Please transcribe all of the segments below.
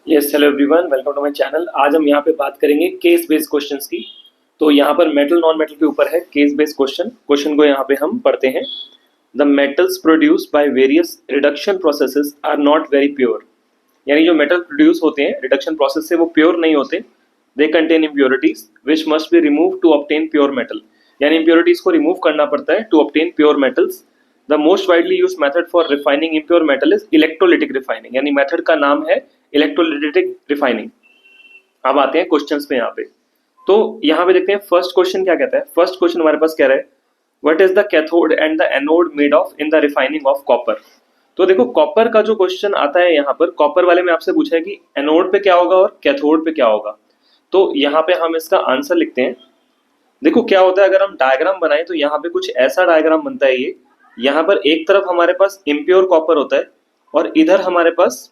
Yes, hello everyone, welcome to my channel. आज हम यहाँ पे बात करेंगे केस बेस्ड क्वेश्चंस की। तो यहाँ पर मेटल नॉन मेटल के ऊपर है केस बेस्ड क्वेश्चन को यहाँ पे हम पढ़ते हैं। The metals produced by various reduction processes are not very pure. यानी जो मेटल प्रोड्यूस होते हैं रिडक्शन प्रोसेस से वो प्योर नहीं होते। They contain impurities which must be remove to obtain pure metal. यानी इम्प्योरिटीज को रिमूव करना पड़ता है to obtain pure metals. The most widely use method for refining impure metal is electrolytic refining. यानी मेथड का नाम है इलेक्ट्रोलिटिक रिफाइनिंग। अब आते हैं क्वेश्चंस पे यहाँ पे। तो यहाँ पे देखते हैं फर्स्ट क्वेश्चन क्या कहता है। फर्स्ट क्वेश्चन हमारे पास कह रहा है what is the cathode and the anode made of in the refining of copper. तो देखो कॉपर का जो क्वेश्चन आता है यहाँ पर, कॉपर वाले में आपसे पूछा है कि एनोड पे क्या होगा और कैथोड पे क्या होगा। तो यहाँ पे हम इसका आंसर लिखते हैं। देखो क्या होता है, अगर हम डायग्राम बनाए तो यहाँ पे कुछ ऐसा डायग्राम बनता है। ये यहाँ पर एक तरफ हमारे पास इम्प्योर कॉपर होता है और इधर हमारे पास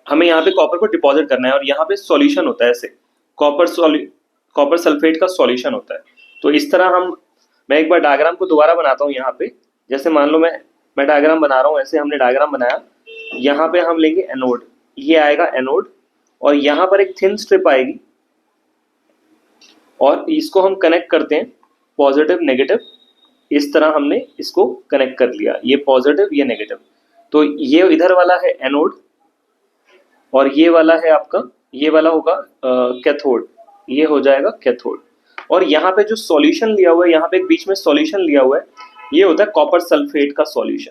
हमें यहाँ पे कॉपर को डिपॉजिट करना है और यहाँ पे सॉल्यूशन होता है। ऐसे कॉपर सल्फेट का सॉल्यूशन होता है। तो इस तरह मैं एक बार डायग्राम को दोबारा बनाता हूँ यहाँ पे। जैसे मान लो मैं डायग्राम बना रहा हूँ, ऐसे हमने डायग्राम बनाया। यहाँ पे हम लेंगे एनोड, ये आएगा एनोड और यहाँ पर एक थिन स्ट्रिप आएगी और इसको हम कनेक्ट करते हैं पॉजिटिव नेगेटिव। इस तरह हमने इसको कनेक्ट कर लिया, ये पॉजिटिव ये नेगेटिव। तो ये इधर वाला है एनोड और ये वाला है आपका, ये वाला होगा कैथोड, ये हो जाएगा कैथोड। और यहाँ पे जो सॉल्यूशन लिया हुआ है, यहाँ पे एक बीच में सॉल्यूशन लिया हुआ है, ये होता है कॉपर सल्फेट का सॉल्यूशन।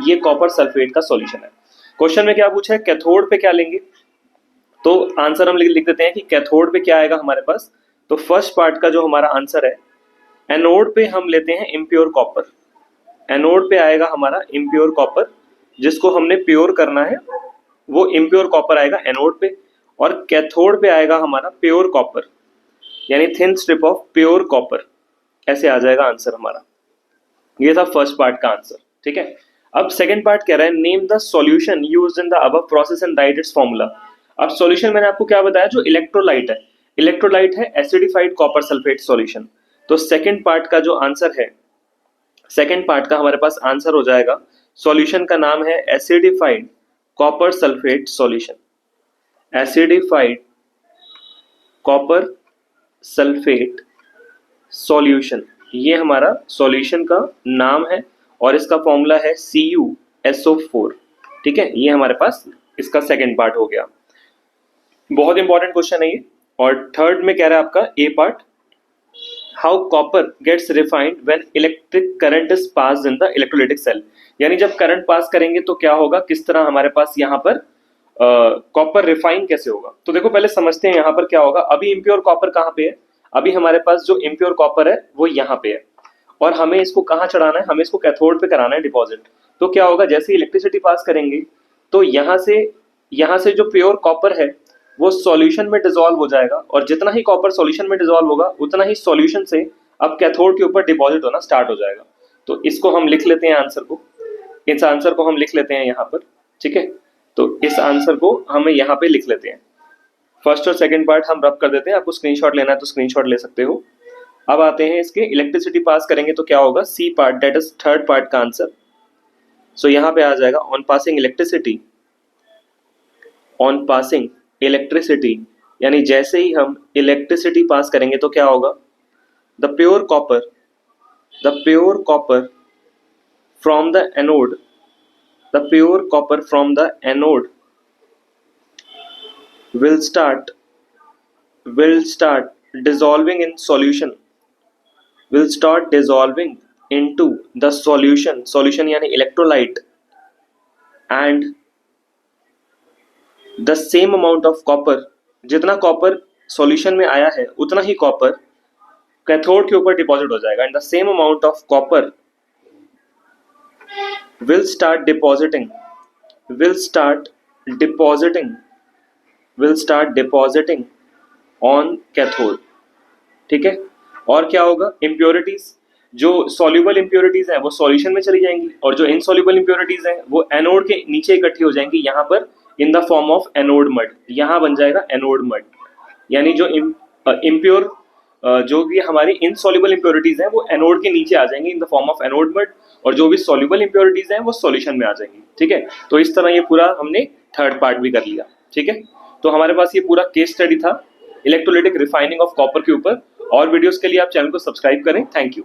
ये कॉपर सल्फेट का सॉल्यूशन है। क्वेश्चन में क्या पूछा है, कैथोड पे क्या लेंगे। तो आंसर हम लिख देते हैं कि कैथोड पे क्या आएगा हमारे पास। तो फर्स्ट पार्ट का जो हमारा आंसर है, एनोड पे हम लेते हैं इम्प्योर कॉपर। एनोड पे आएगा हमारा इम्प्योर कॉपर, जिसको हमने प्योर करना है, वो इम्प्योर कॉपर आएगा एनोड पे। और कैथोड पे आएगा हमारा प्योर कॉपर, यानी thin strip of pure copper. ऐसे आ जाएगा आंसर हमारा। ये था फर्स्ट पार्ट का आंसर, ठीक है। अब सेकंड पार्ट कह रहा है name the solution used in the above process and right it's formula. अब सॉल्यूशन मैंने आपको क्या बताया, जो इलेक्ट्रोलाइट है, इलेक्ट्रोलाइट है एसिडिफाइड कॉपर सल्फेट सॉल्यूशन। तो सेकंड पार्ट का जो आंसर है, सेकंड पार्ट का हमारे पास आंसर हो जाएगा, सॉल्यूशन का नाम है acidified copper sulphate solution. Acidified copper sulphate solution, ये हमारा सॉल्यूशन का नाम है और इसका फॉर्मूला है CuSO4। ठीक है, ये हमारे पास इसका सेकंड पार्ट हो गया। बहुत इंपॉर्टेंट क्वेश्चन है ये। और थर्ड में कह रहा है आपका A part, how copper gets refined when electric current is passed in the electrolytic cell. यानी जब करंट पास करेंगे तो क्या होगा, किस तरह हमारे पास यहाँ पर कॉपर रिफाइन कैसे होगा। तो देखो पहले समझते हैं यहाँ पर क्या होगा। अभी इम्प्योर कॉपर कहाँ पे है, अभी हमारे पास जो इम्प्योर कॉपर है वो यहाँ पे है और हमें इसको कहाँ चढ़ाना है, हमें इसको कैथोड पे कराना है डिपॉजिट। तो क्या होगा, जैसे इलेक्ट्रिसिटी पास करेंगे तो यहाँ से जो प्योर कॉपर है वो सॉल्यूशन में डिसॉल्व हो जाएगा और जितना ही कॉपर सॉल्यूशन में डिसॉल्व होगा उतना ही सॉल्यूशन से अब कैथोड के ऊपर डिपॉजिट होना स्टार्ट हो जाएगा। तो इसको हम लिख लेते हैं आंसर को, इस आंसर को हम लिख लेते हैं यहाँ पर, ठीक है। तो इस आंसर को हमें यहाँ पे लिख लेते हैं। फर्स्ट और सेकंड पार्ट हम रब कर देते हैं, आपको स्क्रीनशॉट लेना है तो स्क्रीनशॉट ले सकते हो। अब आते हैं इसके इलेक्ट्रिसिटी पास करेंगे तो क्या होगा, C part, that is third part का आंसर। सो यहाँ पे आ जाएगा on passing electricity, on passing electricity, यानी जैसे ही हम इलेक्ट्रिसिटी पास करेंगे तो क्या होगा, the pure copper from the anode, the pure copper from the anode will start dissolving in solution, will start dissolving into the solution यानी electrolyte, and the same amount of copper, जितना copper solution में आया है उतना ही copper cathode के ऊपर deposit हो जाएगा। And the same amount of copper will start depositing on cathode, ठीक है। और क्या होगा, इम्प्योरिटीज, जो सॉल्युबल इम्प्योरिटीज हैं वो सॉल्यूशन में चली जाएंगी और जो इनसॉल्युबल इम्प्योरिटीज हैं वो एनोड के नीचे इकट्ठी हो जाएंगी यहाँ पर in the form of anode mud. यहाँ बन जाएगा एनोड मड, यानी जो इम्प्योर जो भी हमारी इनसॉल्युबल इम्प्योरिटीज हैं वो एनोड के नीचे आ जाएंगी in the form of anode mud और जो भी सॉल्युबल इम्प्योरिटीज हैं वो सॉल्यूशन में आ जाएंगी, ठीक है। तो इस तरह ये पूरा हमने थर्ड पार्ट भी कर लिया। ठीक है, तो हमारे पास ये पूरा केस स्टडी था इलेक्ट्रोलाइटिक रिफाइनिंग ऑफ कॉपर के ऊपर। और वीडियोस के लिए आप चैनल को सब्सक्राइब करें। Thank you.